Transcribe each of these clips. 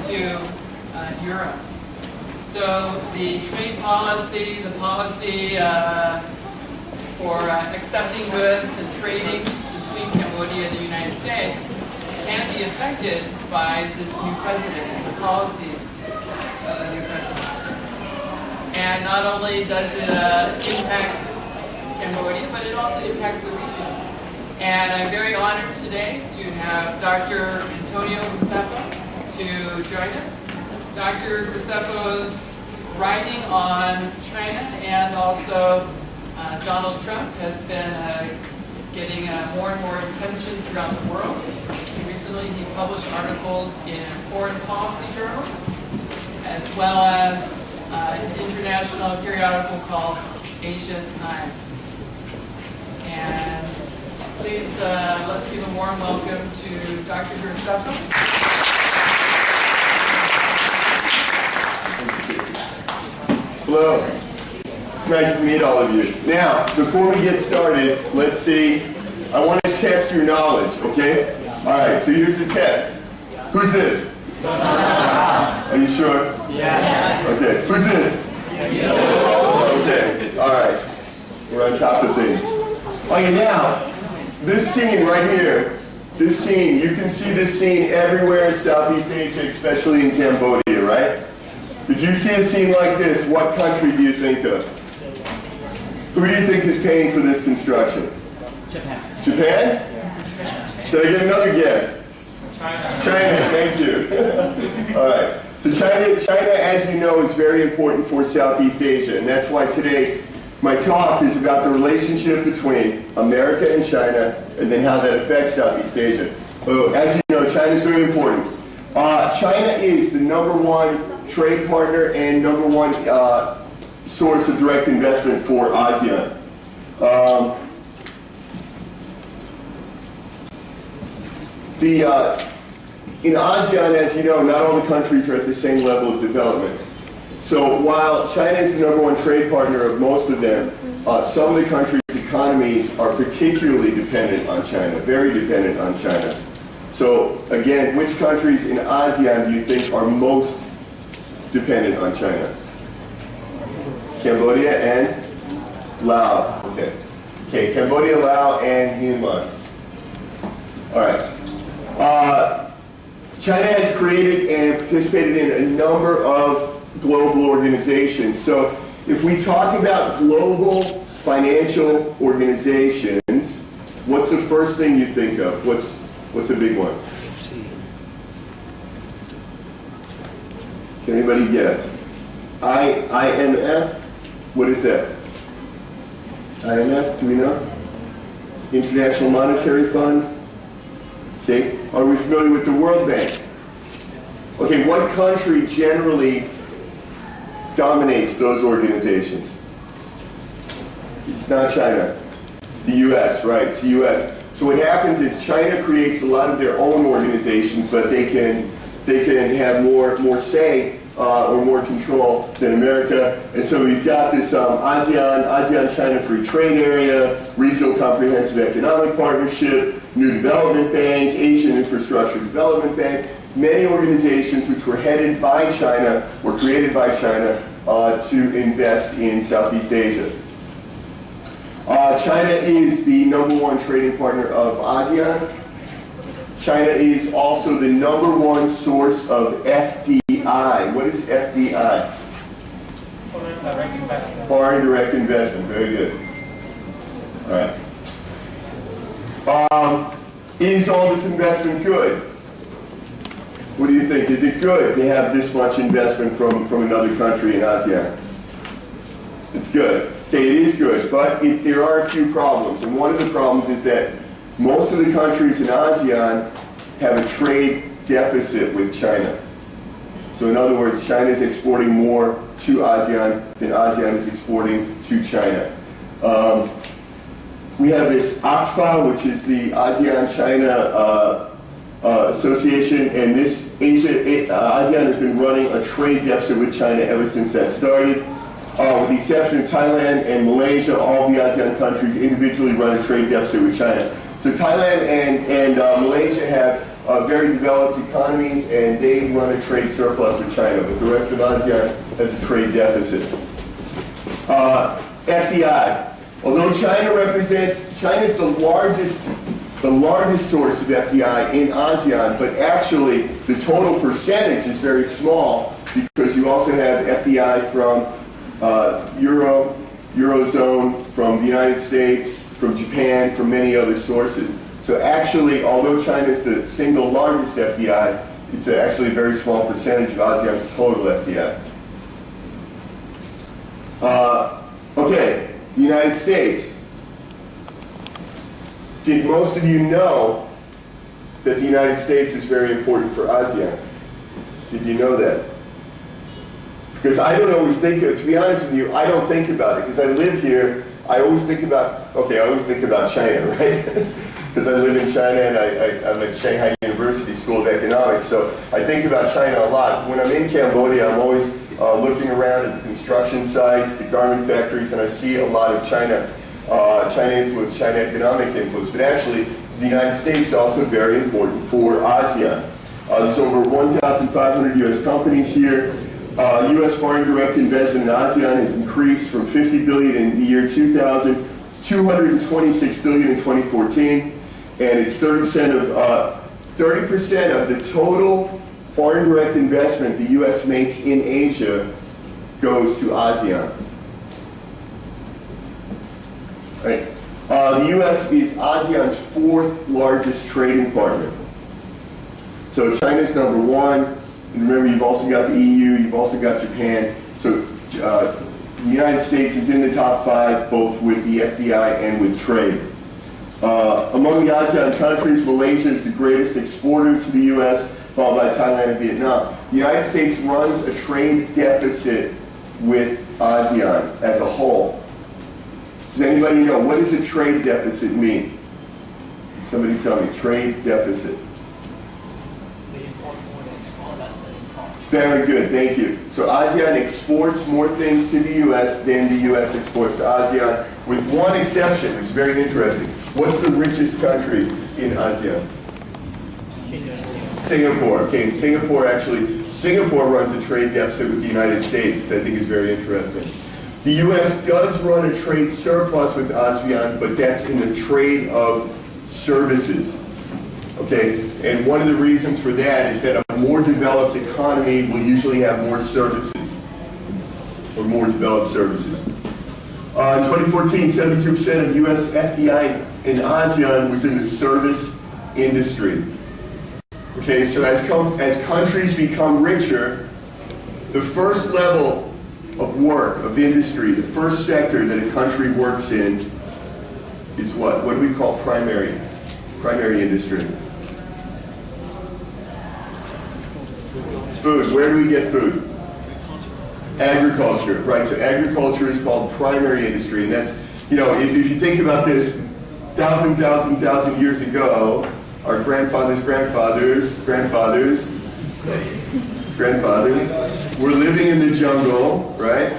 into Europe. So the trade policy, the policy for accepting goods and trading between Cambodia and the United States can be affected by this new president and the policies of the new president. And not only does it impact Cambodia, but it also impacts the region. And I'm very honored today to have Dr. Antonio Graceffo to join us. Dr. Graceffo's writing on China and also Donald Trump has been getting more and more attention throughout the world. Recently he published articles in Foreign Policy Journal, as well as an international periodical called Asia Times. And please, let's give a warm welcome to Dr. Graceffo. Hello. It's nice to meet all of you. Now, before we get started, let's see. I want to test your knowledge, okay? All right, so here's the test. Who's this? Are you sure? Yeah. Okay, who's this? Okay, all right. We're on top of things. Okay, now, this scene right here, this scene, you can see this scene everywhere in Southeast Asia, especially in Cambodia, right? If you see a scene like this, what country do you think of? Who do you think is paying for this construction? Japan. Japan? Should I get another guess? China. China, thank you. All right. So China, as you know, is very important for Southeast Asia, and that's why today my talk is about the relationship between America and China, and then how that affects Southeast Asia. As you know, China is very important. China is the #1 trade partner and #1 source of direct investment for ASEAN. In ASEAN, as you know, not all the countries are at the same level of development. So while China is the #1 trade partner of most of them, some of the countries' economies are particularly dependent on China, very dependent on China. So again, which countries in ASEAN do you think are most dependent on China? Cambodia and Laos. Okay. Okay, Cambodia, Laos, and Myanmar. All right. China has created and participated in a number of global organizations. So if we talk about global financial organizations, what's the first thing you think of? What's a big one? Can anybody guess? IMF? What is that? IMF, do we know? International Monetary Fund? Okay, are we familiar with the World Bank? Okay, what country generally dominates those organizations? It's not China. The US, right, it's the US. So what happens is China creates a lot of their own organizations, but they can have more say or more control than America. And so we've got this ASEAN-China Free Trade Area, Regional Comprehensive Economic Partnership, New Development Bank, Asian Infrastructure Development Bank, many organizations which were headed by China, were created by China to invest in Southeast Asia. China is the #1 trading partner of ASEAN. China is also the #1 source of FDI. What is FDI? Foreign direct investment. Foreign direct investment. Very good. All right. Is all this investment good? What do you think? Is it good to have this much investment from another country in ASEAN? It's good. Okay, it is good, but there are a few problems. And one of the problems is that most of the countries in ASEAN have a trade deficit with China. So in other words, China is exporting more to ASEAN than ASEAN is exporting to China. We have this ACFA, which is the ASEAN-China Association, and this ASEAN has been running a trade deficit with China ever since that started. With the exception of Thailand and Malaysia, all the ASEAN countries individually run a trade deficit with China. So Thailand and Malaysia have very developed economies, and they run a trade surplus with China, but the rest of ASEAN has a trade deficit. FDI. Although China's the largest source of FDI in ASEAN, but actually the total percentage is very small because you also have FDI from Eurozone, from the United States, from Japan, from many other sources. So actually, although China is the single largest FDI, it's actually a very small percentage of ASEAN's total FDI. Okay, the United States. Did most of you know that the United States is very important for ASEAN? Did you know that? Because I don't always think, to be honest with you, I don't think about it. Because I live here, I always think about China, right? Because I live in China and I'm at Shanghai University School of Economics, so I think about China a lot. When I'm in Cambodia, I'm always looking around at the construction sites, the garment factories, and I see a lot of China influence, China economic influence. But actually, the United States is also very important for ASEAN. There's over 1,500 U.S. companies here. U.S. foreign direct investment in ASEAN has increased from $50 billion in the year 2000, $226 billion in 2014, and it's 30% of the total foreign direct investment the U.S. makes in Asia goes to ASEAN. Right. The U.S. is ASEAN's fourth largest trading partner. So China's number one, and remember you've also got the EU, you've also got Japan. So the United States is in the top five, both with the FDI and with trade. Among the ASEAN countries, Malaysia is the greatest exporter to the U.S., followed by Thailand and Vietnam. The United States runs a trade deficit with ASEAN as a whole. Does anybody know, what does a trade deficit mean? Somebody tell me, trade deficit. Very good, thank you. So ASEAN exports more things to the U.S. than the U.S. exports to ASEAN, with one exception, which is very interesting. What's the richest country in ASEAN? Singapore. Okay, in Singapore runs a trade deficit with the United States, which I think is very interesting. The U.S. does run a trade surplus with ASEAN, but that's in the trade of services. Okay, and one of the reasons for that is that a more developed economy will usually have more services, or more developed services. In 2014, 72% of U.S. FDI in ASEAN was in the service industry. Okay, so as countries become richer, the first level of work, of industry, the first sector that a country works in is what? What do we call primary industry? It's food. Where do we get food? Agriculture, right? So agriculture is called primary industry, and that's, you know, if you think about this, thousand years ago, our grandfathers were living in the jungle, right?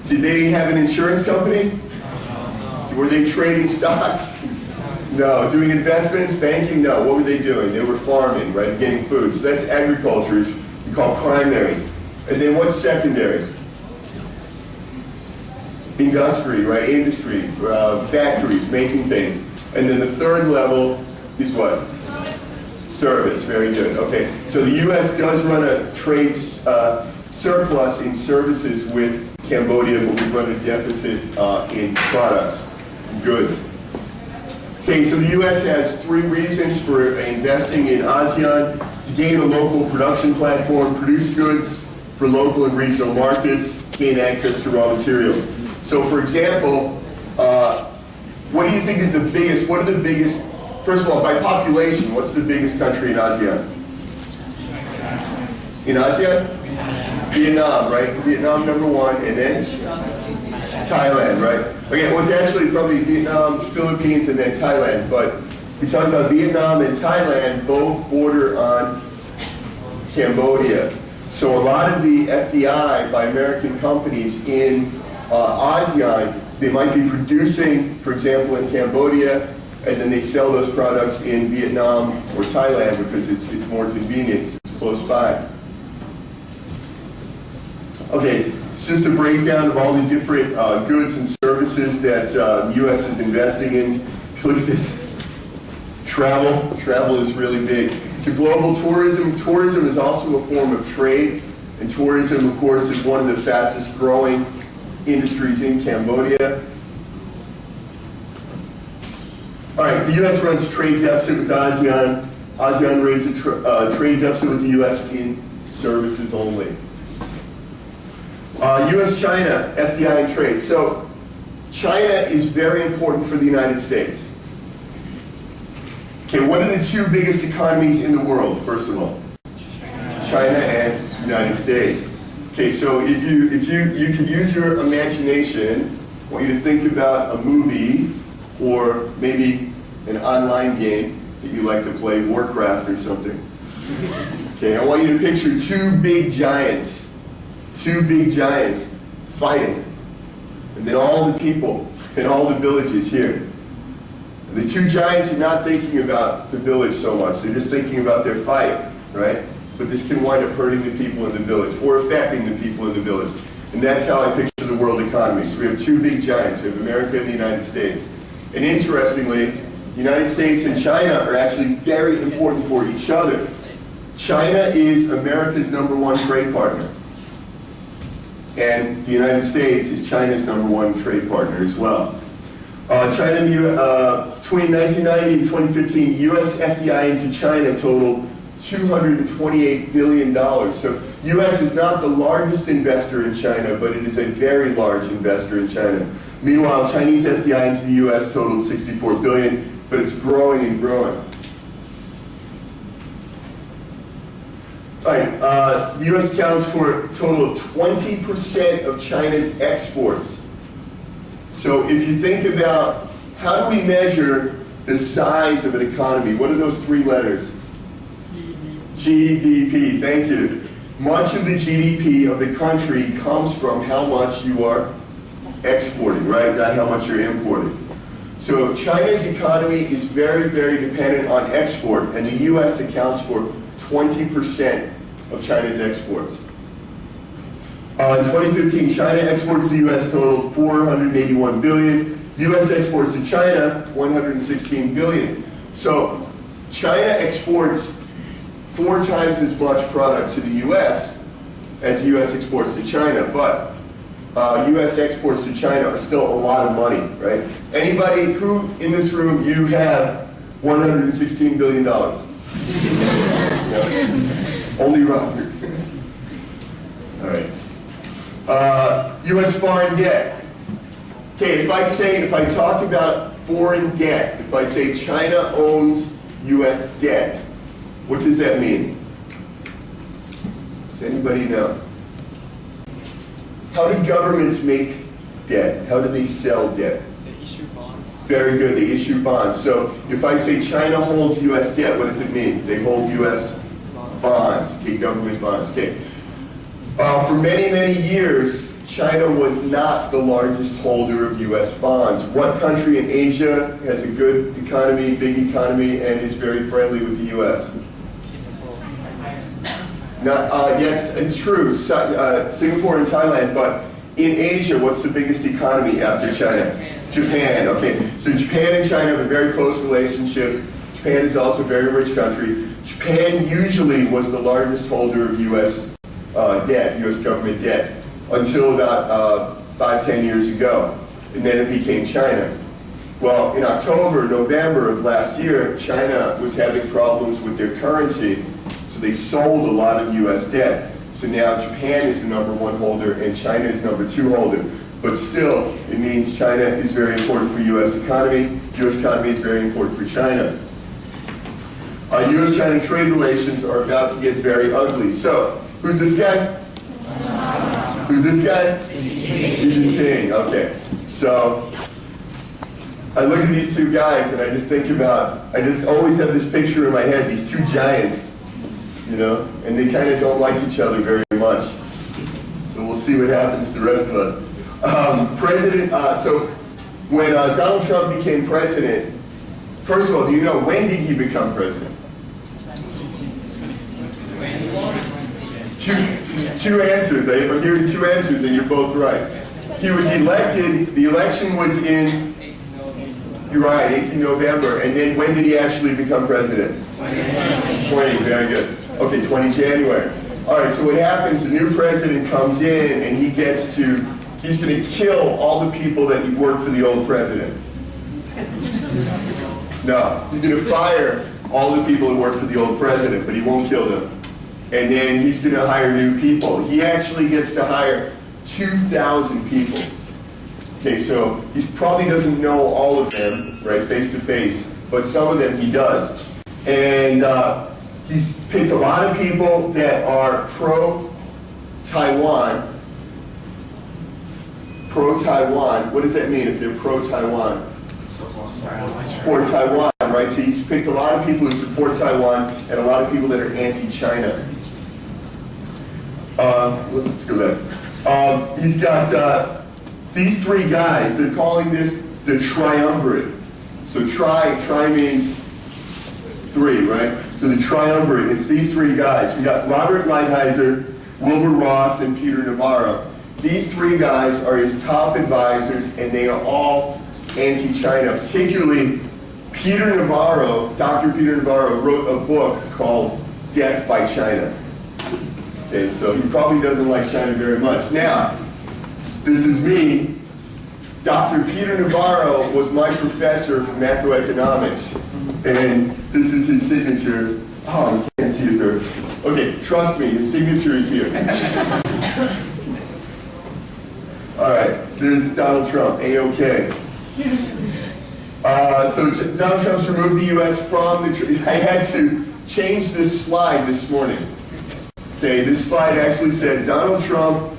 Did they have an insurance company? Were they trading stocks? No. Doing investments, banking? No. What were they doing? They were farming, right? Getting food. So that's agriculture, we call primary. And then what's secondary? Industry, right? Industry, factories, making things. And then the third level is what? Service. Very good. Okay. So the U.S. does run a trade surplus in services with Cambodia, but we run a deficit in products, goods. Okay, so the U.S. has three reasons for investing in ASEAN: to gain a local production platform, produce goods for local and regional markets, gain access to raw materials. So, for example, what do you think is the biggest? What are the biggest? First of all, by population, what's the biggest country in ASEAN? In ASEAN? Vietnam, right? Vietnam number one, and then Thailand, right? Okay, well, it's actually probably Vietnam, Philippines, and then Thailand, but we talk about Vietnam and Thailand, both border on Cambodia. So a lot of the FDI by American companies in ASEAN, they might be producing, for example, in Cambodia, and then they sell those products in Vietnam or Thailand because it's more convenient, it's close by. Okay, it's just a breakdown of all the different goods and services that the U.S. is investing in. Look at this. Travel is really big. So global tourism. Tourism is also a form of trade, and tourism, of course, is one of the fastest growing industries in Cambodia. All right, the U.S. runs trade deficit with ASEAN. ASEAN rates a trade deficit with the U.S. in services only. U.S.-China, FDI and trade. So China is very important for the United States. Okay, what are the two biggest economies in the world, first of all? China and the United States. Okay, so if you can use your imagination, I want you to think about a movie or maybe an online game that you like to play, Warcraft or something. Okay, I want you to picture two big giants fighting, and then all the people in all the villages here. And the two giants are not thinking about the village so much, they're just thinking about their fight, right? But this can wind up hurting the people in the village or affecting the people in the village. And that's how I picture the world economy. So we have two big giants, we have America and the United States. And interestingly, the United States and China are actually very important for each other. China is America's #1 trade partner. And the United States is China's #1 trade partner as well. China, between 1990 and 2015, U.S. FDI into China totaled $228 billion. So U.S. is not the largest investor in China, but it is a very large investor in China. Meanwhile, Chinese FDI into the U.S. totaled $64 billion, but it's growing and growing. All right, the U.S. accounts for a total of 20% of China's exports. So if you think about how do we measure the size of an economy, what are those three letters? GDP, thank you. Much of the GDP of the country comes from how much you are exporting, right? Not how much you're importing. So China's economy is very, very dependent on export, and the U.S. accounts for 20% of China's exports. In 2015, China exports to the U.S. totaled $481 billion. U.S. exports to China, $116 billion. So China exports 4 times as much product to the U.S. as the U.S. exports to China, but U.S. exports to China are still a lot of money, right? Anybody who in this room, you have $116 billion? No. Only Robert. All right. U.S. foreign debt. Okay, if I talk about foreign debt, if I say China owns U.S. debt, what does that mean? Does anybody know? How do governments make debt? How do they sell debt? They issue bonds. Very good, they issue bonds. So if I say China holds U.S. debt, what does it mean? They hold U.S. bonds, okay, government bonds. Okay. For many, many years, China was not the largest holder of U.S. bonds. What country in Asia has a good economy, big economy, and is very friendly with the U.S.? Yes, true, Singapore and Thailand, but in Asia, what's the biggest economy after China? Japan, okay. So Japan and China have a very close relationship. Japan is also a very rich country. Japan usually was the largest holder of U.S. Debt, U.S. government debt, until about 5-10 years ago, and then it became China. Well, in November of last year, China was having problems with their currency, so they sold a lot of U.S. debt. So now Japan is the #1 holder and China is #2 holder. But still, it means China is very important for U.S. economy. U.S. economy is very important for China. U.S.-China trade relations are about to get very ugly. So, who's this guy? Who's this guy? Xi Jinping. Okay. So, I look at these two guys and I just always have this picture in my head, these two giants, you know, and they kind of don't like each other very much. So we'll see what happens to the rest of us. So when Donald Trump became president, First of all, do you know, when did he become president? Two answers. I'm hearing two answers, and you're both right. He was elected, the election was in, you're right, 18 November, and then when did he actually become president? 20, very good. Okay, 20 January. All right, so what happens, the new president comes in, and he's going to kill all the people that worked for the old president. No, he's going to fire all the people who worked for the old president, but he won't kill them. And then he's going to hire new people. He actually gets to hire 2,000 people. Okay, so he probably doesn't know all of them, right, face to face, but some of them he does. And he's picked a lot of people that are pro-Taiwan. Pro-Taiwan, what does that mean if they're pro-Taiwan? Support Taiwan, right? So he's picked a lot of people who support Taiwan and a lot of people that are anti-China. Let's go back. He's got these three guys. They're calling this the triumvirate. So tri means three, right? So the triumvirate, it's these three guys. We got Robert Lighthizer, Wilbur Ross, and Peter Navarro. These three guys are his top advisors, and they are all anti-China. Particularly, Peter Navarro, Dr. Peter Navarro, wrote a book called Death by China. Okay, so he probably doesn't like China very much. Now, this is me. Dr. Peter Navarro was my professor for macroeconomics, and this is his signature. Oh, you can't see it there. Okay, trust me, his signature is here. All right, there's Donald Trump, A-OK. So Donald Trump's removed the U.S. from the I had to change this slide this morning. Okay, this slide actually said Donald Trump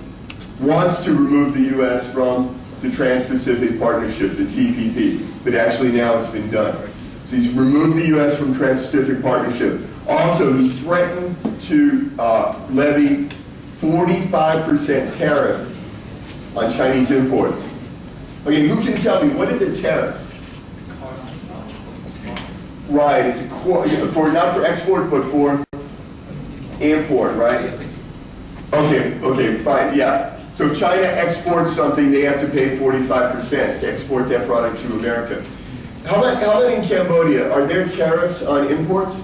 wants to remove the U.S. from the Trans-Pacific Partnership, the TPP, but actually now it's been done. So he's removed the U.S. from Trans-Pacific Partnership. Also, he's threatened to levy 45% tariff on Chinese imports. Okay, who can tell me, what is a tariff? Right, it's for not for export, but for import, right? Okay, fine, yeah. So if China exports something, they have to pay 45% to export that product to America. How about in Cambodia? Are there tariffs on imports?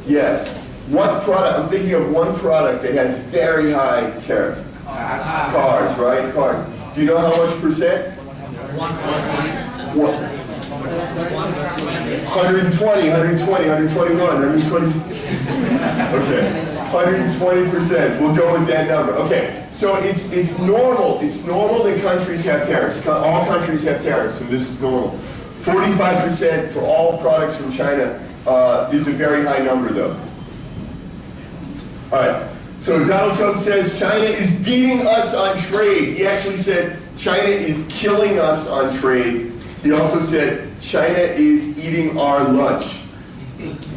Yes. What product? I'm thinking of one product that has very high tariff. Cars, right? Cars. Do you know how much percent? 120, 121, 120. Okay, 120%. We'll go with that number. Okay, so it's normal. It's normal that countries have tariffs. All countries have tariffs, and this is normal. 45% for all products from China is a very high number, though. All right. So Donald Trump says China is beating us on trade. He actually said China is killing us on trade. He also said China is eating our lunch.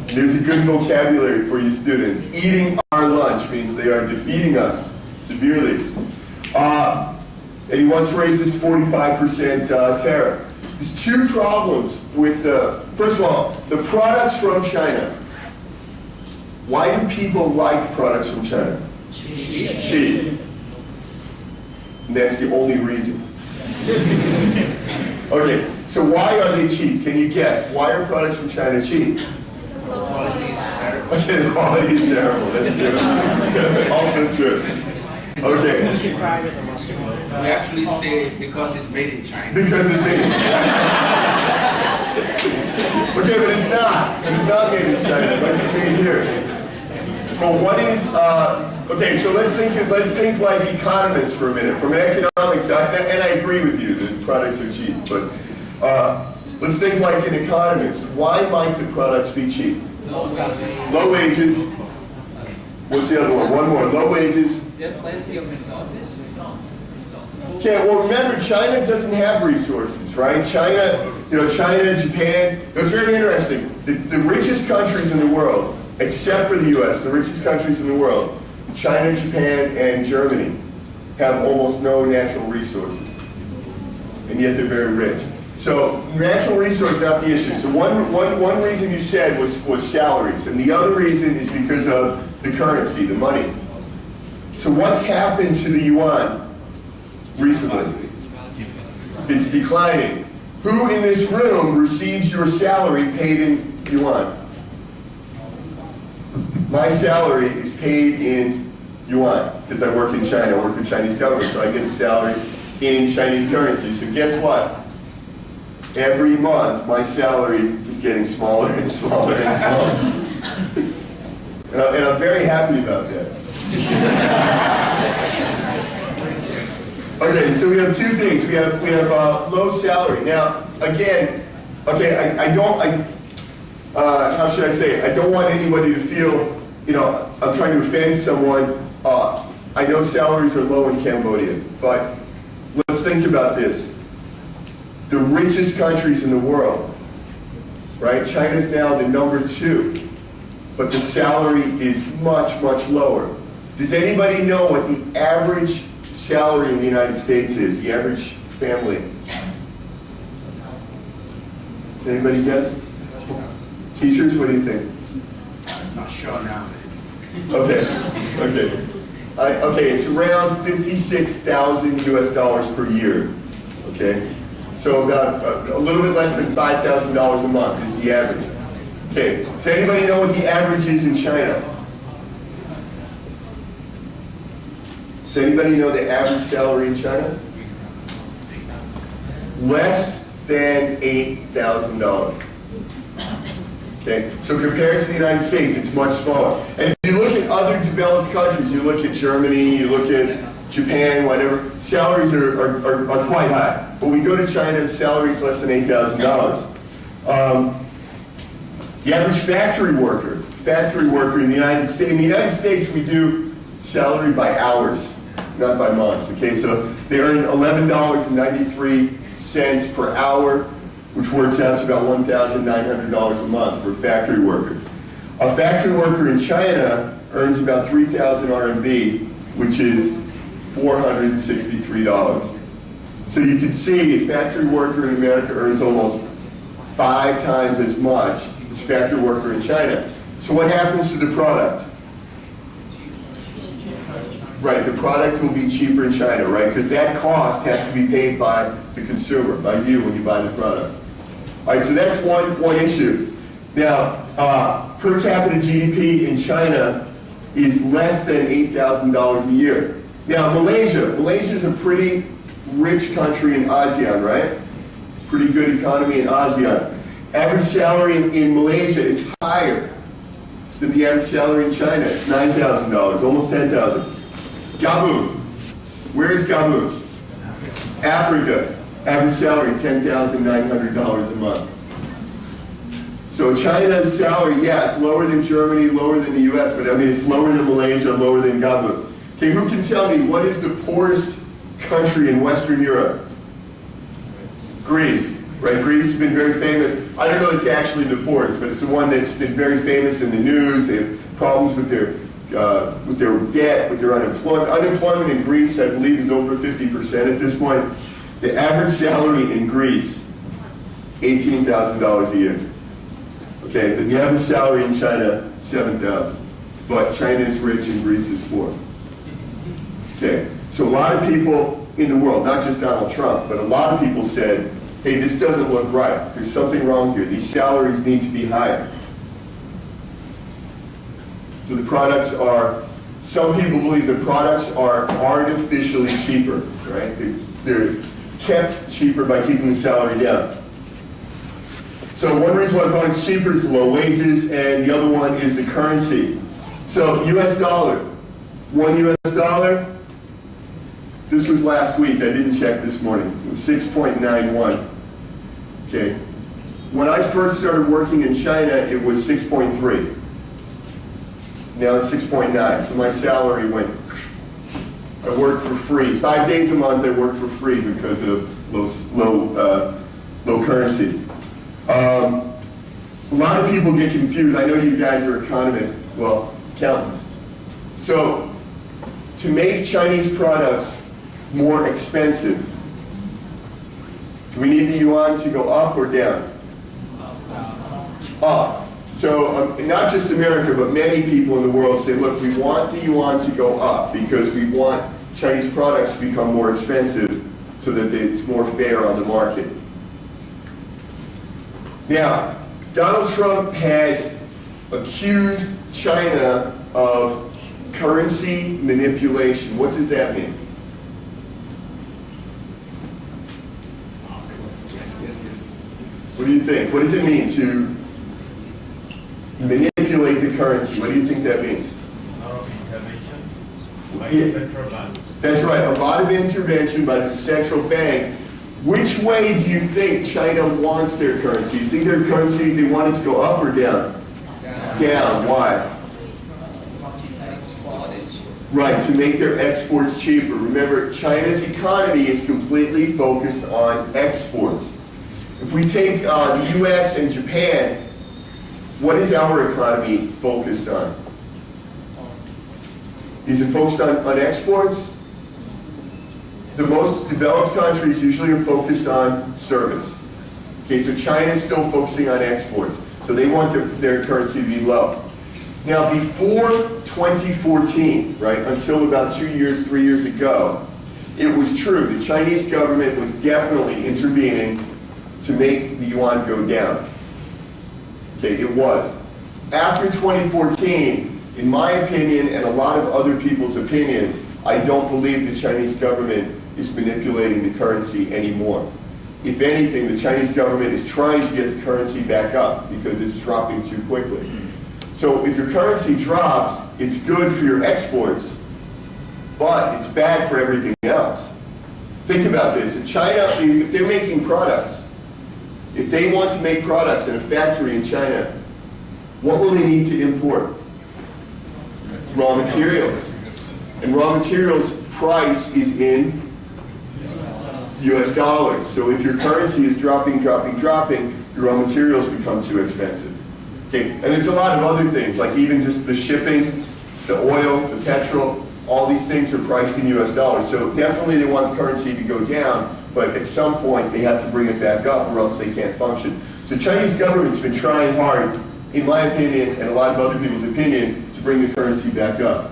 There's a good vocabulary for you students. Eating our lunch means they are defeating us severely. And he wants to raise this 45% tariff. There's two problems with first of all, the products from China. Why do people like products from China? Cheap. And that's the only reason. Okay, so why are they cheap? Can you guess? Why are products from China cheap? The quality is terrible. Okay, the quality is terrible. That's true. Also true. Okay. We actually say because it's made in China. Because it's made in China. Okay, but it's not. It's not made in China. But it's made here. Well, what is, okay, so let's think like economists for a minute. From an economic side, and I agree with you that products are cheap, but let's think like an economist. Why might the products be cheap? Low wages. What's the other one? One more. Low wages. There are plenty of resources. Okay, well remember, China doesn't have resources, right? China, Japan, it's very interesting. The richest countries in the world, except for the US, the richest countries in the world, China, Japan, and Germany, have almost no natural resources. And yet they're very rich. So natural resource not the issue. So one reason you said was salaries, and the other reason is because of the currency, the money. So what's happened to the yuan recently? It's declining. Who in this room receives your salary paid in yuan? My salary is paid in yuan because I work in China. I work for the Chinese government, so I get a salary in Chinese currency. So guess what? Every month, my salary is getting smaller and smaller and smaller. and I'm very happy about that. Okay, so we have two things. We have low salary. Now, again, okay, how should I say it? I don't want anybody to feel, I'm trying to offend someone. I know salaries are low in Cambodia, but let's think about this. The richest countries in the world, right? China's now the #2, but the salary is much, much lower. Does anybody know what the average salary in the United States is, the average family? Anybody guess? Teachers, what do you think? Not sure now. Okay, okay, it's around 56,000 US dollars per year, okay? So about a little bit less than $5,000 a month is the average. Okay, does anybody know what the average is in China? Does anybody know the average salary in China? Less than $8,000. Okay, so compared to the United States, it's much smaller. And if you look at other developed countries, you look at Germany, you look at Japan, whatever, salaries are quite high. But we go to China, the salary is less than $8,000. The average factory worker in the United States, we do salary by hours, not by months. Okay, so they earn $11.93 per hour, which works out to about $1,900 a month for a factory worker. A factory worker in China earns about 3,000 RMB, which is $463. So you can see a factory worker in America earns almost 5 times as much as a factory worker in China. So what happens to the product? Right, the product will be cheaper in China, right? Because that cost has to be paid by the consumer, by you when you buy the product. All right, so that's one issue. Now, per capita GDP in China is less than $8,000 a year. Now, Malaysia is a pretty rich country in ASEAN, right? Pretty good economy in ASEAN. Average salary in Malaysia is higher than the average salary in China. It's $9,000, almost $10,000. Gabon. Where is Gabon? Africa. Average salary, $10,900 a month. So China's salary, yeah, it's lower than Germany, lower than the US, but I mean, it's lower than Malaysia, lower than Gabon. Okay, who can tell me what is the poorest country in Western Europe? Greece, right? Greece has been very famous. I don't know if it's actually the poorest, but it's the one that's been very famous in the news. They have problems with their debt, with their unemployment. Unemployment in Greece, I believe, is over 50% at this point. The average salary in Greece, $18,000 a year. Okay, but the average salary in China, $7,000. But China is rich and Greece is poor. Okay, so a lot of people in the world, not just Donald Trump, but a lot of people said, hey, this doesn't look right. There's something wrong here. These salaries need to be higher. So the products are, some people believe the products are artificially cheaper, right? They're kept cheaper by keeping the salary down. So one reason why the product's cheaper is the low wages, and the other one is the currency. So US dollar, $1 US, this was last week, I didn't check this morning, it was 6.91. Okay. When I first started working in China, it was 6.3. Now it's 6.9, so my salary went, I worked for free. 5 days a month I worked for free because of low currency. A lot of people get confused. I know you guys are economists, well, accountants. So to make Chinese products more expensive, Do we need the yuan to go up or down? Up. So not just America, but many people in the world say, look, we want the yuan to go up because we want Chinese products to become more expensive so that it's more fair on the market. Now, Donald Trump has accused China of currency manipulation. What does that mean? What do you think? What does it mean to manipulate the currency? What do you think that means? A lot of interventions by the central bank. That's right, a lot of intervention by the central bank. Which way do you think China wants their currency? You think their currency, they want it to go up or down? Down. Why? Right, to make their exports cheaper. Remember, China's economy is completely focused on exports. If we take the US and Japan, what is our economy focused on? Is it focused on exports? The most developed countries usually are focused on service. Okay, so China is still focusing on exports. So they want their currency to be low. Now before 2014, right, until about 2 years, 3 years ago, it was true. The Chinese government was definitely intervening to make the yuan go down. Okay, it was. After 2014, in my opinion and a lot of other people's opinions, I don't believe the Chinese government is manipulating the currency anymore. If anything, the Chinese government is trying to get the currency back up because it's dropping too quickly. So if your currency drops, it's good for your exports, but it's bad for everything else. Think about this. In China, if they're making products, if they want to make products in a factory in China, what will they need to import? Raw materials. And raw materials price is in US dollars. So if your currency is dropping, your raw materials become too expensive. Okay, and there's a lot of other things, like even just the shipping, the oil, the petrol, all these things are priced in US dollars. So definitely they want the currency to go down, but at some point they have to bring it back up or else they can't function. So the Chinese government's been trying hard, in my opinion, and a lot of other people's opinion, to bring the currency back up.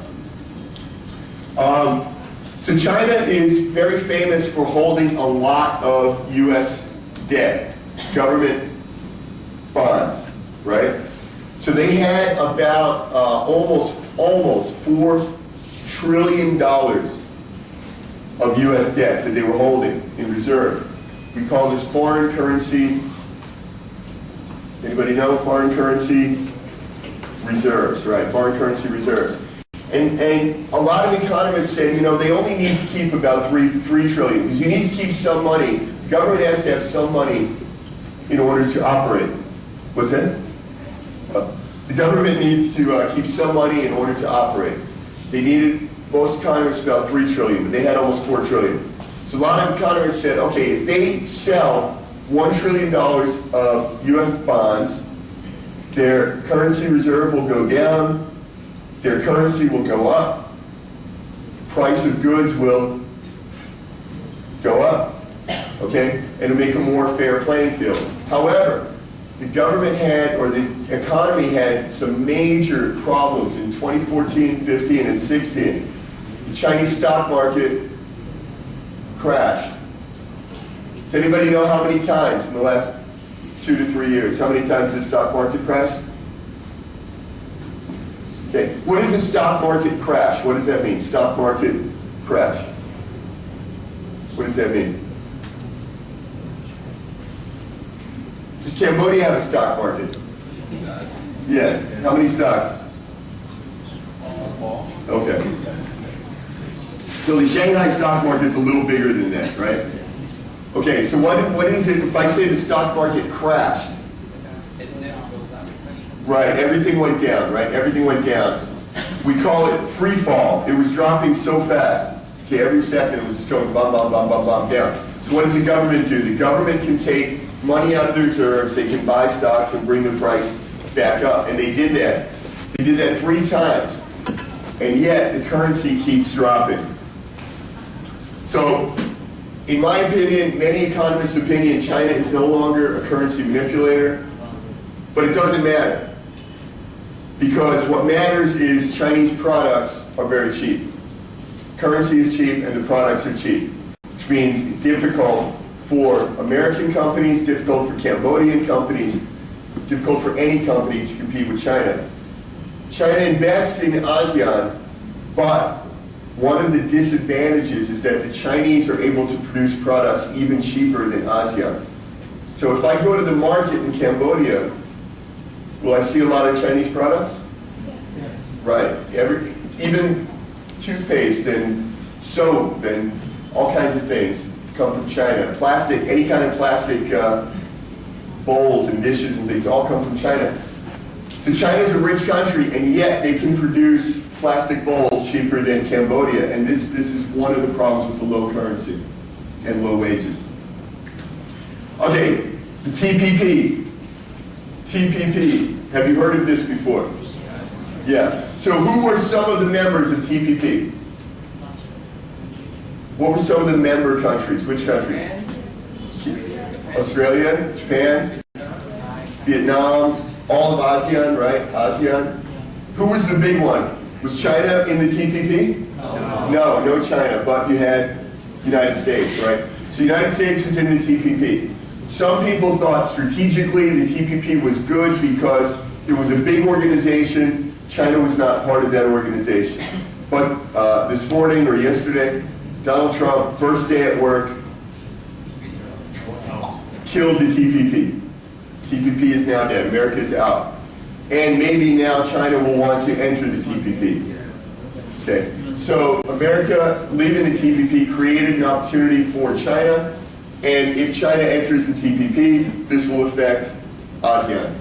So China is very famous for holding a lot of US debt, government bonds, right? So they had about almost $4 trillion of US debt that they were holding in reserve. We call this foreign currency. Anybody know foreign currency reserves, right? Foreign currency reserves. And a lot of economists say, you know, they only need to keep about $3 trillion, because you need to keep some money. The government has to have some money in order to operate. What's that? The government needs to keep some money in order to operate. They needed, most economists, about $3 trillion, but they had almost $4 trillion. So a lot of economists said, okay, if they sell $1 trillion of US bonds, their currency reserve will go down, their currency will go up, price of goods will go up, okay? And it'll make a more fair playing field. However, the government had, or the economy had some major problems in 2014, 15, and 16. The Chinese stock market crashed. Does anybody know how many times in the last 2 to 3 years? How many times did the stock market crash? Okay, what is a stock market crash? What does that mean? Stock market crash. What does that mean? Does Cambodia have a stock market? Yes. How many stocks? Okay. So the Shanghai stock market's a little bigger than that, right? Okay, so what is it if I say the stock market crashed? Right, everything went down, right? Everything went down. We call it free fall. It was dropping so fast. Okay, every second it was just going bum, bum, bum, bum, bum, down. So what does the government do? The government can take money out of the reserves, they can buy stocks and bring the price back up. And they did that. They did that 3 times. And yet the currency keeps dropping. So In my opinion, many economists' opinion, China is no longer a currency manipulator, but it doesn't matter. Because what matters is Chinese products are very cheap. Currency is cheap and the products are cheap, which means it's difficult for American companies, difficult for Cambodian companies, difficult for any company to compete with China. China invests in ASEAN, but one of the disadvantages is that the Chinese are able to produce products even cheaper than ASEAN. So if I go to the market in Cambodia, will I see a lot of Chinese products? Yes. Right. Even toothpaste and soap and all kinds of things come from China. Plastic, any kind of plastic bowls and dishes and things all come from China. So China's a rich country, and yet they can produce plastic bowls cheaper than Cambodia, and this is one of the problems with the low currency and low wages. Okay, the TPP. TPP, have you heard of this before? Yeah. So who were some of the members of TPP? What were some of the member countries? Which countries? Australia, Japan, Vietnam, all of ASEAN, right? ASEAN. Who was the big one? Was China in the TPP? No China, but you had United States, right? So the United States was in the TPP. Some people thought strategically the TPP was good because it was a big organization. China was not part of that organization. But this morning or yesterday, Donald Trump, first day at work, killed the TPP. TPP is now dead. America is out. And maybe now China will want to enter the TPP. Okay. So America leaving the TPP created an opportunity for China. And if China enters the TPP, this will affect ASEAN.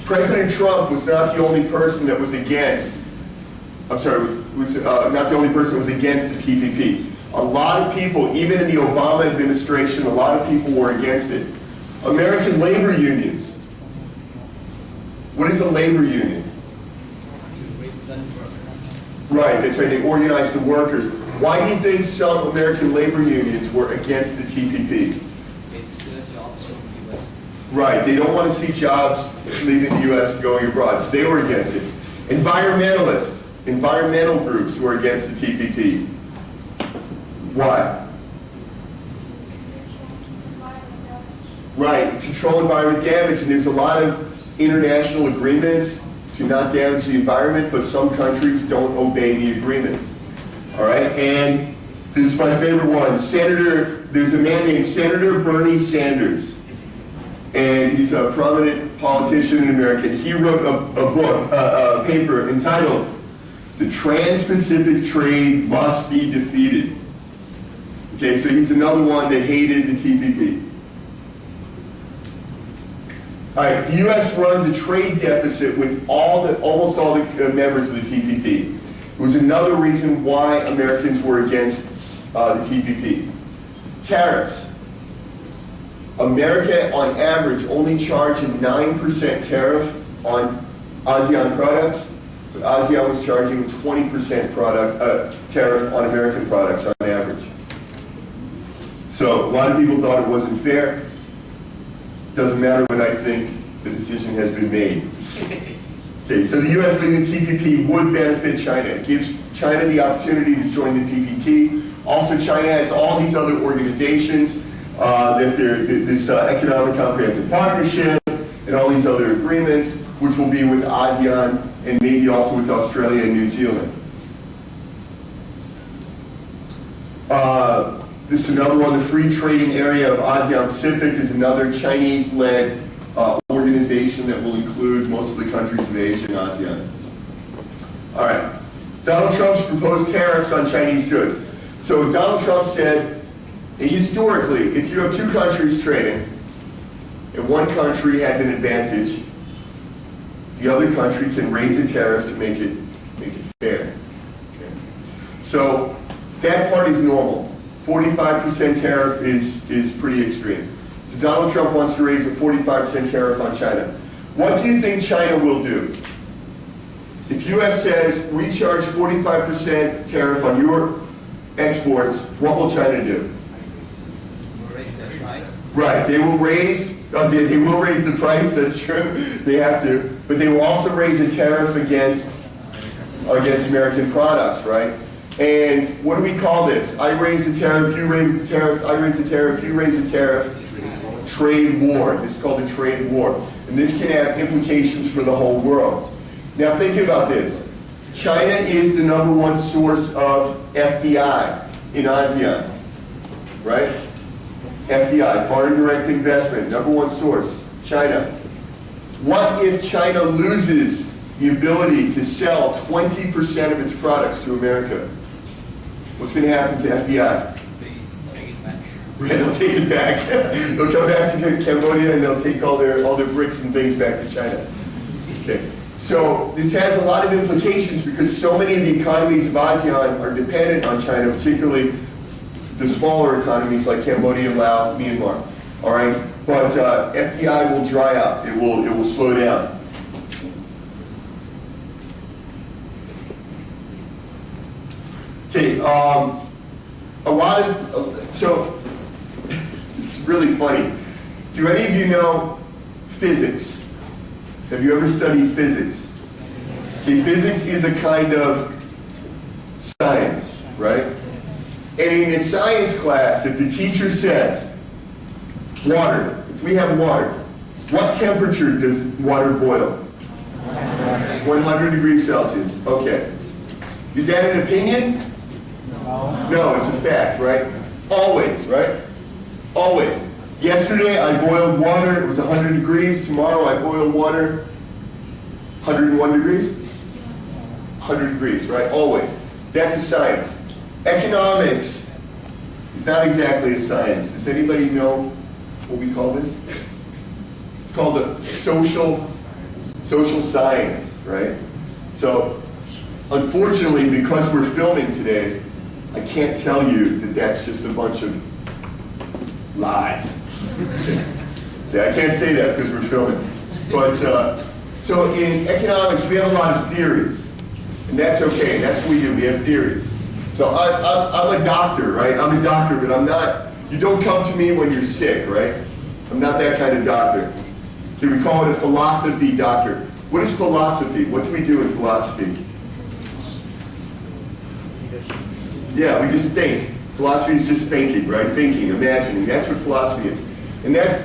President Trump was not the only person that was against, was not the only person that was against the TPP. A lot of people, even in the Obama administration, a lot of people were against it. American labor unions. What is a labor union? Right, that's right, they organize the workers. Why do you think some American labor unions were against the TPP? Right, they don't want to see jobs leaving the U.S. and going abroad, so they were against it. Environmentalists, environmental groups were against the TPP. Why? Right, control environment damage, and there's a lot of international agreements to not damage the environment, but some countries don't obey the agreement. All right, and this is my favorite one. There's a man named Senator Bernie Sanders, and he's a prominent politician in America. He wrote a paper entitled, "The Trans-Pacific Trade Must Be Defeated." Okay, so he's another one that hated the TPP. All right, the U.S. runs a trade deficit with almost all the members of the TPP. It was another reason why Americans were against the TPP. Tariffs. America, on average, only charged a 9% tariff on ASEAN products, but ASEAN was charging a 20% tariff on American products on average. So a lot of people thought it wasn't fair. Doesn't matter what I think, the decision has been made. Okay, so the U.S. leading the TPP would benefit China. It gives China the opportunity to join the PPT. Also, China has all these other organizations, this Economic Comprehensive Partnership, and all these other agreements, which will be with ASEAN and maybe also with Australia and New Zealand. This is another one. The Free Trading Area of ASEAN Pacific is another Chinese-led organization that will include most of the countries of Asia and ASEAN. All right. Donald Trump's proposed tariffs on Chinese goods. So Donald Trump said, historically, if you have two countries trading, and one country has an advantage, the other country can raise a tariff to make it fair. Okay. So that part is normal. 45% tariff is pretty extreme. So Donald Trump wants to raise a 45% tariff on China. What do you think China will do? If US says, we charge 45% tariff on your exports, what will China do? Raise their price. Right, they will raise the price, that's true, they have to, but they will also raise a tariff against American products, right? And what do we call this? I raise the tariff, you raise the tariff, I raise the tariff, you raise the tariff. Trade war, this is called a trade war. And this can have implications for the whole world. Now think about this. China is the #1 source of FDI in ASEAN, right? FDI, foreign direct investment, #1 source, China. What if China loses the ability to sell 20% of its products to America? What's going to happen to FDI? Right, they'll take it back. They'll come back to Cambodia and they'll take all their bricks and things back to China. Okay. So this has a lot of implications because so many of the economies of ASEAN are dependent on China, particularly the smaller economies like Cambodia, Laos, Myanmar. All right, but FDI will dry up. It will slow down. Okay, so it's really funny. Do any of you know physics? Have you ever studied physics? Okay, physics is a kind of science, right? And in a science class, if the teacher says, water, if we have water, what temperature does water boil? 100 degrees Celsius, okay. Is that an opinion? No, it's a fact, right? Always, right? Always. Yesterday I boiled water, it was 100 degrees. Tomorrow I boil water, 101 degrees? 100 degrees, right? Always. That's a science. Economics is not exactly a science. Does anybody know what we call this? It's called a social science, right? So, unfortunately, because we're filming today, I can't tell you that that's just a bunch of lies. Yeah, I can't say that because we're filming. But, so in economics, we have a lot of theories. And that's okay, that's what we do, we have theories. So I'm a doctor, right? I'm a doctor, but I'm not, you don't come to me when you're sick, right? I'm not that kind of doctor. Okay, we call it a philosophy doctor. What is philosophy? What do we do in philosophy? Yeah, we just think. Philosophy is just thinking, right? Thinking, imagining. That's what philosophy is. And that's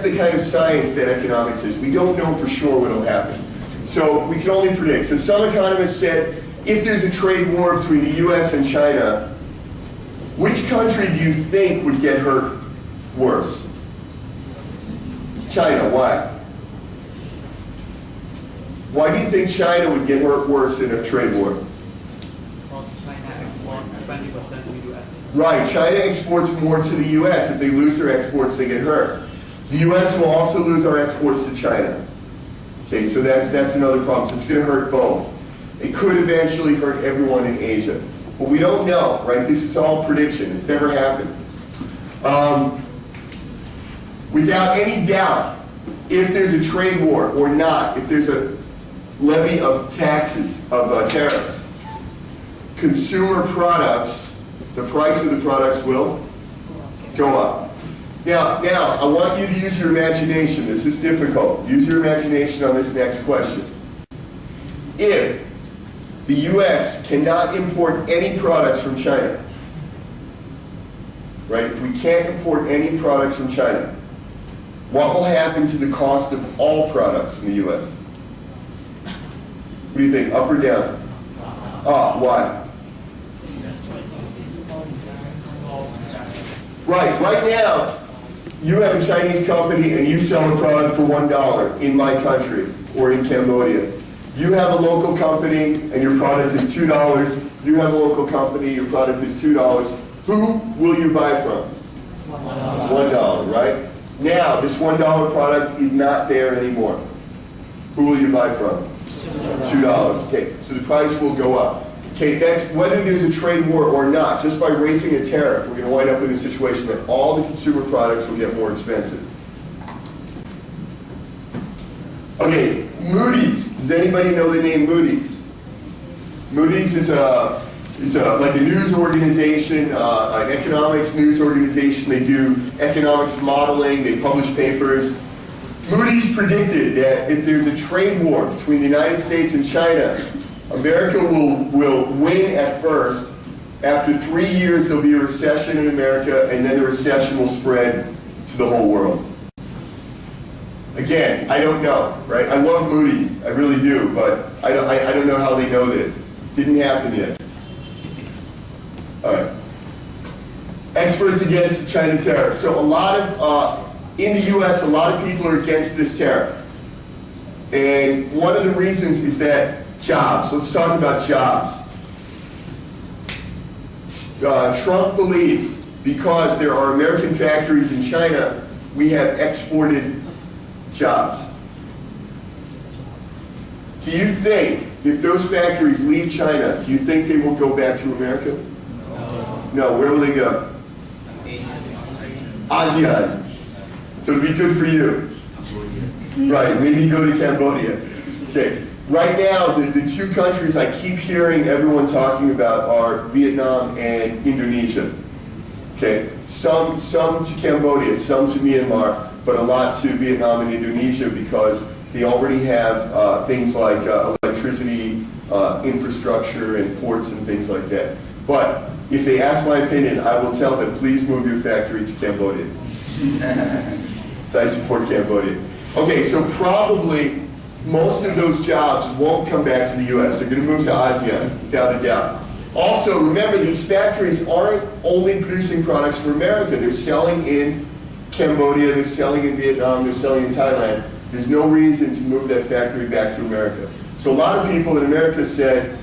the kind of science that economics is. We don't know for sure what will happen. So we can only predict. So some economists said, if there's a trade war between the US and China, which country do you think would get hurt worse? China, why? Why do you think China would get hurt worse in a trade war? Right, China exports more to the US. If they lose their exports, they get hurt. The US will also lose our exports to China. Okay, so that's another problem. So it's going to hurt both. It could eventually hurt everyone in Asia. But we don't know, right? This is all prediction. It's never happened. Without any doubt, if there's a trade war or not, if there's a levy of taxes, of tariffs, consumer products, the price of the products will go up. Now, I want you to use your imagination. This is difficult. Use your imagination on this next question. If the US cannot import any products from China, right? If we can't import any products from China, what will happen to the cost of all products in the US? What do you think, up or down? Why? Right now, you have a Chinese company and you sell a product for $1 in my country or in Cambodia. You have a local company and your product is $2. You have a local company, your product is $2. Who will you buy from? $1, right? Now, this $1 product is not there anymore. Who will you buy from? $2. Okay, so the price will go up. Okay, that's whether there's a trade war or not. Just by raising a tariff, we're going to wind up in a situation that all the consumer products will get more expensive. Okay, Moody's. Does anybody know the name Moody's? Moody's is like a news organization, an economics news organization. They do economics modeling, they publish papers. Moody's predicted that if there's a trade war between the United States and China, America will win at first. After 3 years, there'll be a recession in America, and then the recession will spread to the whole world. Again, I don't know, right? I love Moody's, I really do, but I don't know how they know this. Didn't happen yet. All right. Experts against the China tariff. So a lot of, in the US, a lot of people are against this tariff. And one of the reasons is that jobs. Let's talk about jobs. Trump believes because there are American factories in China, we have exported jobs. Do you think if those factories leave China, do you think they will go back to America? No. Where will they go? ASEAN. So it'd be good for you. Right, maybe go to Cambodia. Okay. Right now, the two countries I keep hearing everyone talking about are Vietnam and Indonesia. Okay, some to Cambodia, some to Myanmar, but a lot to Vietnam and Indonesia because they already have things like electricity, infrastructure, and ports and things like that. But if they ask my opinion, I will tell them, please move your factory to Cambodia. So I support Cambodia. Okay, so probably most of those jobs won't come back to the US. They're going to move to ASEAN, without a doubt. Also, remember, these factories aren't only producing products for America. They're selling in Cambodia, they're selling in Vietnam, they're selling in Thailand. There's no reason to move that factory back to America. So a lot of people in America said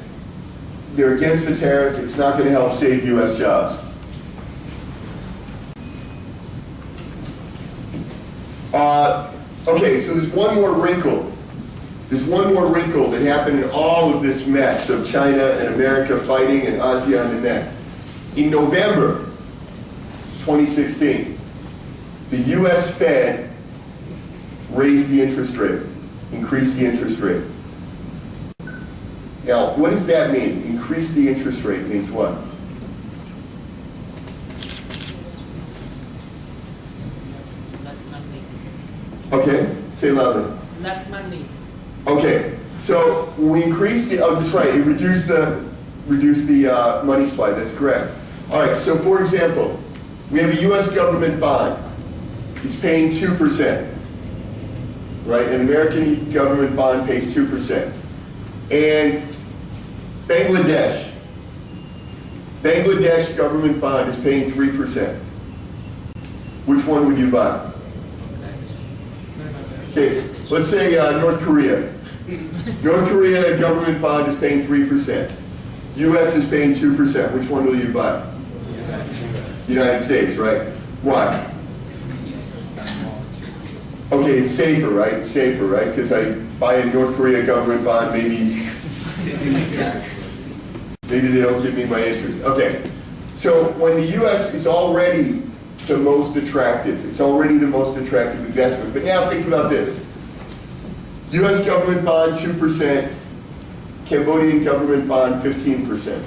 they're against the tariff, it's not going to help save US jobs. Okay, so there's one more wrinkle. There's one more wrinkle that happened in all of this mess of China and America fighting and ASEAN and that. In November 2016, the US Fed raised the interest rate, increased the interest rate. Now, what does that mean? Increase the interest rate means what? Less money. Okay, say loudly. Less money. Okay, so when we increase the, oh, that's right, it reduced the money supply, that's correct. All right, so for example, we have a US government bond. It's paying 2%, right? An American government bond pays 2%. And Bangladesh government bond is paying 3%. Which one would you buy? Okay, let's say North Korea. North Korea government bond is paying 3%. US is paying 2%. Which one will you buy? United States, right? Why? Okay, it's safer, right? It's safer, right? Because I buy a North Korea government bond, maybe they don't give me my interest. Okay, so when the US is already the most attractive, it's already the most attractive investment. But now think about this. US government bond 2%, Cambodian government bond 15%.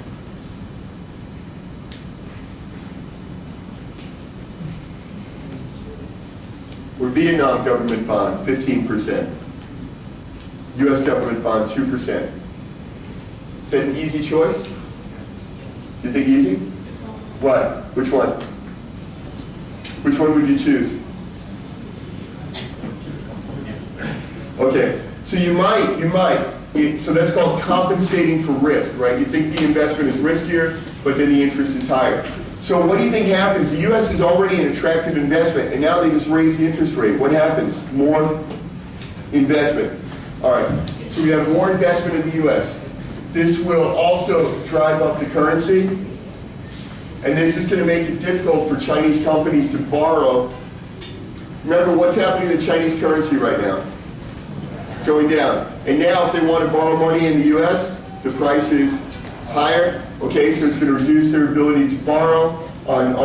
Or Vietnam government bond 15%. US government bond 2%. Is that an easy choice? You think easy? What? Which one? Which one would you choose? Okay, so you might. So that's called compensating for risk, right? You think the investment is riskier, but then the interest is higher. So what do you think happens? The US is already an attractive investment, and now they just raise the interest rate. What happens? More investment. All right, so we have more investment in the US. This will also drive up the currency, and this is going to make it difficult for Chinese companies to borrow. Remember, what's happening to the Chinese currency right now? It's going down. And now if they want to borrow money in the US, the price is higher. Okay, so it's going to reduce their ability to borrow on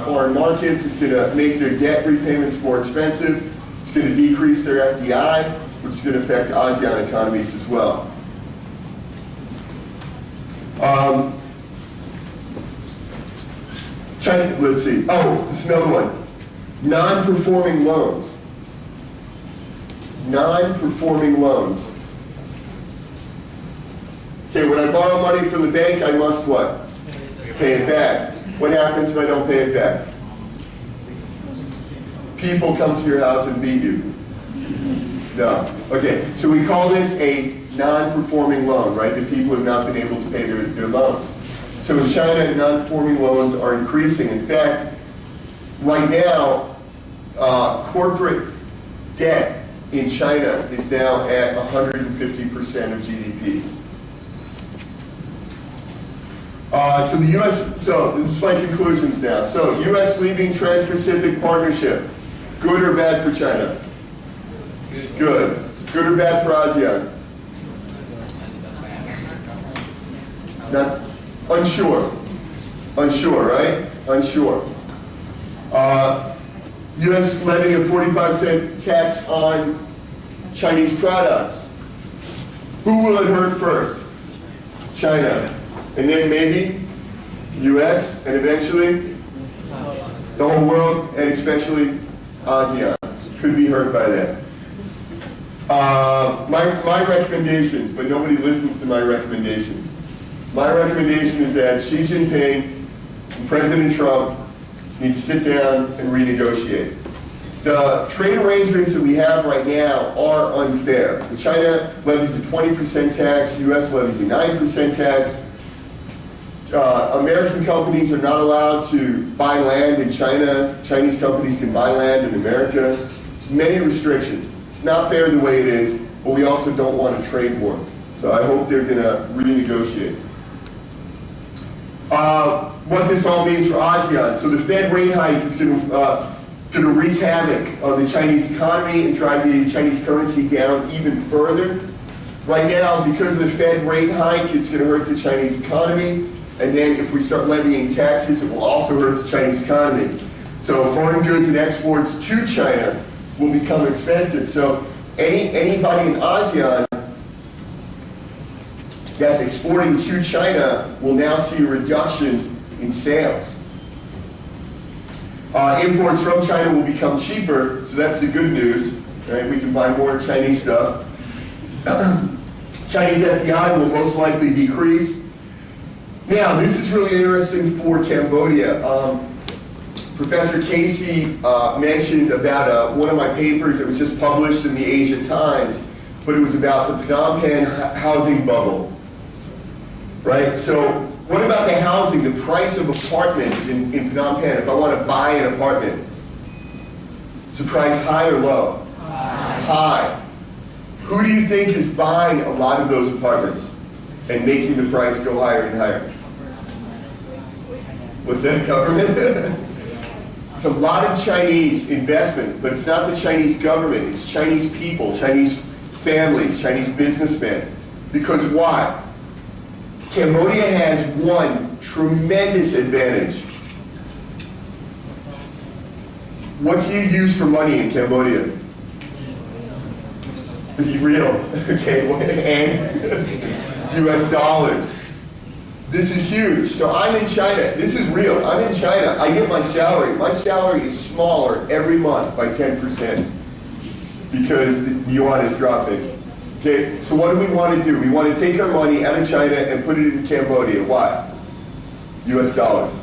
foreign markets. It's going to make their debt repayments more expensive. It's going to decrease their FDI, which is going to affect ASEAN economies as well. China, let's see. Oh, this is another one. Non-performing loans. Non-performing loans. Okay, when I borrow money from the bank, I must what? Pay it back. What happens if I don't pay it back? People come to your house and beat you. No. Okay, so we call this a non-performing loan, right? That people have not been able to pay their loans. So in China, non-performing loans are increasing. In fact, right now, corporate debt in China is now at 150% of GDP. So the U.S., so this is my conclusions now. So U.S. leaving Trans-Pacific Partnership, good or bad for China? Good. Good or bad for ASEAN? Not, unsure. Unsure, right? Unsure. U.S. levying a 45% tax on Chinese products. Who will it hurt first? China. And then maybe U.S. and eventually the whole world, and especially ASEAN could be hurt by that. My recommendations, but nobody listens to my recommendation. My recommendation is that Xi Jinping and President Trump need to sit down and renegotiate. The trade arrangements that we have right now are unfair. China levies a 20% tax, U.S. levies a 9% tax. American companies are not allowed to buy land in China. Chinese companies can buy land in America. Many restrictions. It's not fair the way it is, but we also don't want a trade war. So I hope they're going to renegotiate. What this all means for ASEAN. So the Fed rate hike is going to wreak havoc on the Chinese economy and drive the Chinese currency down even further. Right now, because of the Fed rate hike, it's going to hurt the Chinese economy. And then if we start levying taxes, it will also hurt the Chinese economy. So foreign goods and exports to China will become expensive. So anybody in ASEAN that's exporting to China will now see a reduction in sales. Imports from China will become cheaper, so that's the good news. Right? We can buy more Chinese stuff. Chinese FDI will most likely decrease. Now, this is really interesting for Cambodia. Professor Casey mentioned about one of my papers that was just published in the Asia Times, but it was about the Phnom Penh housing bubble. Right? So what about the housing, the price of apartments in Phnom Penh? If I want to buy an apartment, is the price high or low? High. Who do you think is buying a lot of those apartments and making the price go higher and higher? What's that, government? It's a lot of Chinese investment, but it's not the Chinese government, it's Chinese people, Chinese families, Chinese businessmen. Because why? Cambodia has one tremendous advantage. What do you use for money in Cambodia? Real, okay, and US dollars. This is huge. So I'm in China. This is real. I'm in China. I get my salary. My salary is smaller every month by 10% because the yuan is dropping. Okay, so what do we want to do? We want to take our money out of China and put it in Cambodia. Why? US dollars.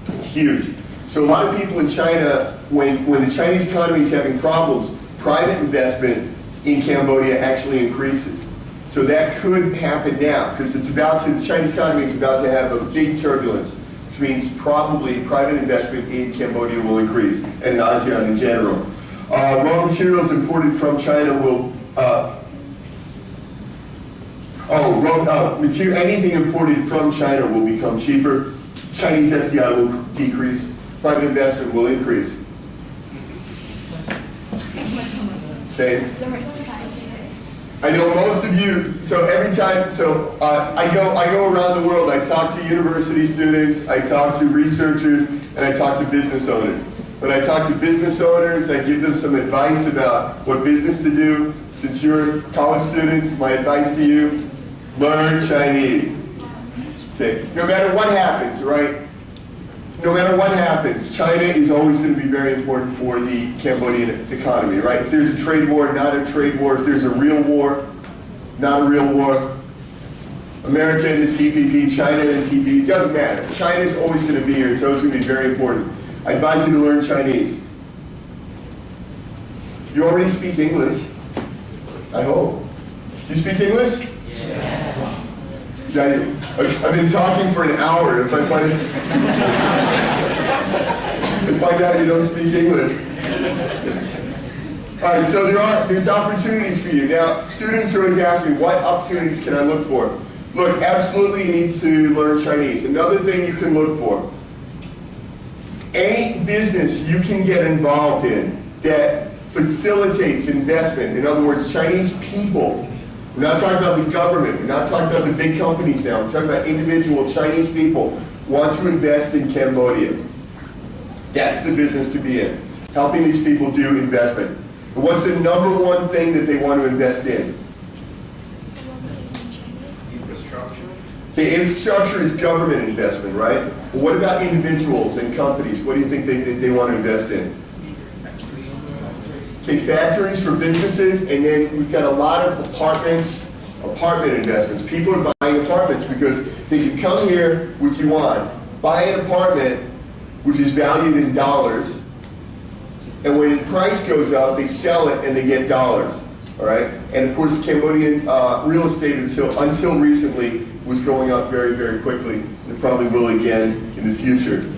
It's huge. So a lot of people in China, when the Chinese economy is having problems, private investment in Cambodia actually increases. So that could happen now, because it's about to, the Chinese economy is about to have a big turbulence, which means probably private investment in Cambodia will increase, and in ASEAN in general. Raw materials imported from China will, anything imported from China will become cheaper. Chinese FDI will decrease, private investment will increase. Okay. I know most of you, so every time, I go around the world, I talk to university students, I talk to researchers, and I talk to business owners. When I talk to business owners, I give them some advice about what business to do. Since you're college students, my advice to you, learn Chinese. Okay, no matter what happens, right? No matter what happens, China is always going to be very important for the Cambodian economy, right? If there's a trade war, not a trade war. If there's a real war, not a real war. America and the TPP, China and the TPP, it doesn't matter. China is always going to be here. It's always going to be very important. I advise you to learn Chinese. You already speak English, I hope. Do you speak English? Yes. I've been talking for an hour. If I find out you don't speak English. All right, so there's opportunities for you. Now, students always ask me, what opportunities can I look for? Look, absolutely you need to learn Chinese. Another thing you can look for, any business you can get involved in that facilitates investment. In other words, Chinese people. We're not talking about the government. We're not talking about the big companies now. We're talking about individual Chinese people want to invest in Cambodia. That's the business to be in, helping these people do investment. And what's the number one thing that they want to invest in? Infrastructure. The infrastructure is government investment, right? Well, what about individuals and companies? What do you think they want to invest in? Okay, factories for businesses, and then we've got a lot of apartment investments. People are buying apartments because they can come here with yuan, buy an apartment which is valued in dollars, and when the price goes up, they sell it and they get dollars. All right, and of course, Cambodian real estate until recently was going up very, very quickly. And it probably will again in the future.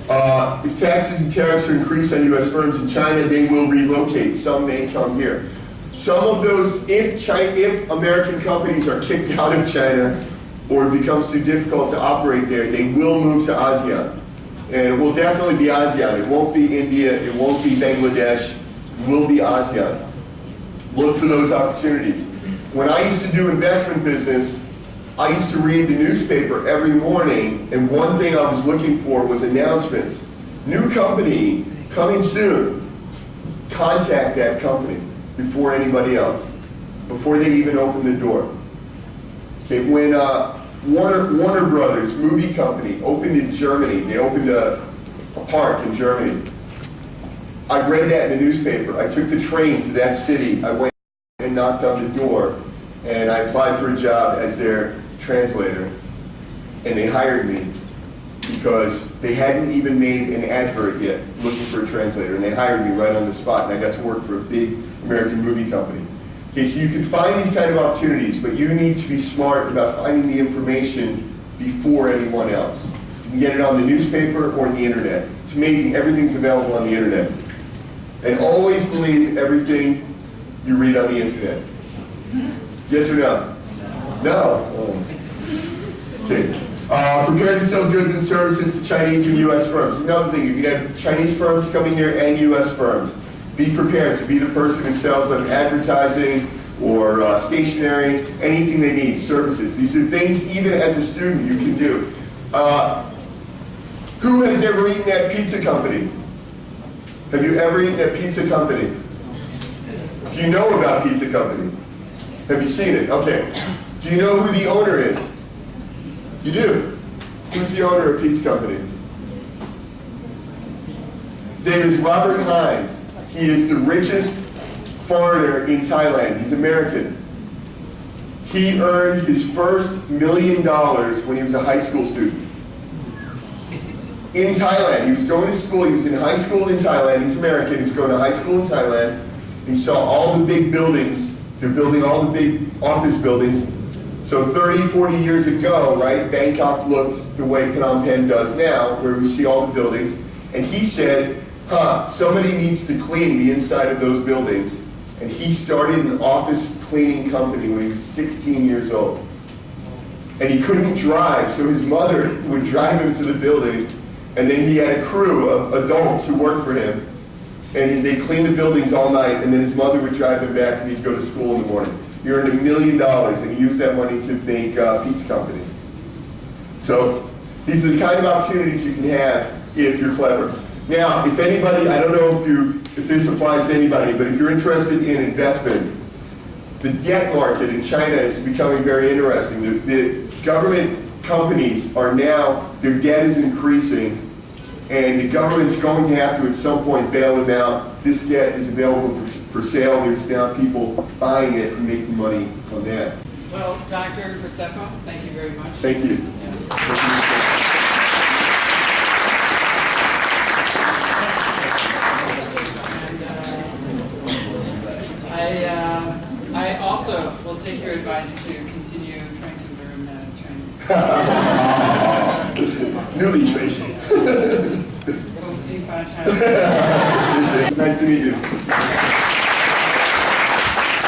If taxes and tariffs are increased on U.S. firms in China, they will relocate. Some may come here. Some of those, if American companies are kicked out of China or it becomes too difficult to operate there, they will move to ASEAN. And it will definitely be ASEAN. It won't be India. It won't be Bangladesh. It will be ASEAN. Look for those opportunities. When I used to do investment business, I used to read the newspaper every morning, and one thing I was looking for was announcements. New company coming soon. Contact that company before anybody else, before they even open the door. Okay, when Warner Brothers movie company opened in Germany, they opened a park in Germany. I read that in the newspaper. I took the train to that city. I went and knocked on the door, and I applied for a job as their translator, and they hired me because they hadn't even made an advert yet looking for a translator, and they hired me right on the spot, and I got to work for a big American movie company. Okay, so you can find these kind of opportunities, but you need to be smart about finding the information before anyone else. You can get it on the newspaper or on the internet. It's amazing, everything's available on the internet. And always believe everything you read on the internet. Yes or no? No. Oh. Okay. Prepare to sell goods and services to Chinese and U.S. firms. Another thing, you can have Chinese firms coming here and U.S. firms. Be prepared to be the person who sells them advertising or stationery, anything they need, services. These are things, even as a student, you can do. Who has ever eaten at Pizza Company? Have you ever eaten at Pizza Company? Do you know about Pizza Company? Have you seen it? Okay. Do you know who the owner is? You do. Who's the owner of Pizza Company? His name is Robert Hines. He is the richest foreigner in Thailand. He's American. He earned his first $1 million when he was a high school student. In Thailand. He was going to school. He was in high school in Thailand. He's American. He was going to high school in Thailand. He saw all the big buildings. They're building all the big office buildings. So 30, 40 years ago, right, Bangkok looked the way Phnom Penh does now, where we see all the buildings. And he said, somebody needs to clean the inside of those buildings. And he started an office cleaning company when he was 16 years old. And he couldn't drive, so his mother would drive him to the building. And then he had a crew of adults who worked for him. And they cleaned the buildings all night, and then his mother would drive him back and he'd go to school in the morning. He earned $1 million, and he used that money to make a pizza company. So these are the kind of opportunities you can have if you're clever. Now, if anybody, I don't know if this applies to anybody, but if you're interested in investment, the debt market in China is becoming very interesting. The government companies are now, their debt is increasing, and the government's going to have to at some point bail them out. This debt is available for sale. There's now people buying it and making money on that. Well, Dr. Graceffo, thank you very much. Thank you. I also will take your advice to continue trying to learn Chinese. Newly Tracy. Nice to meet you.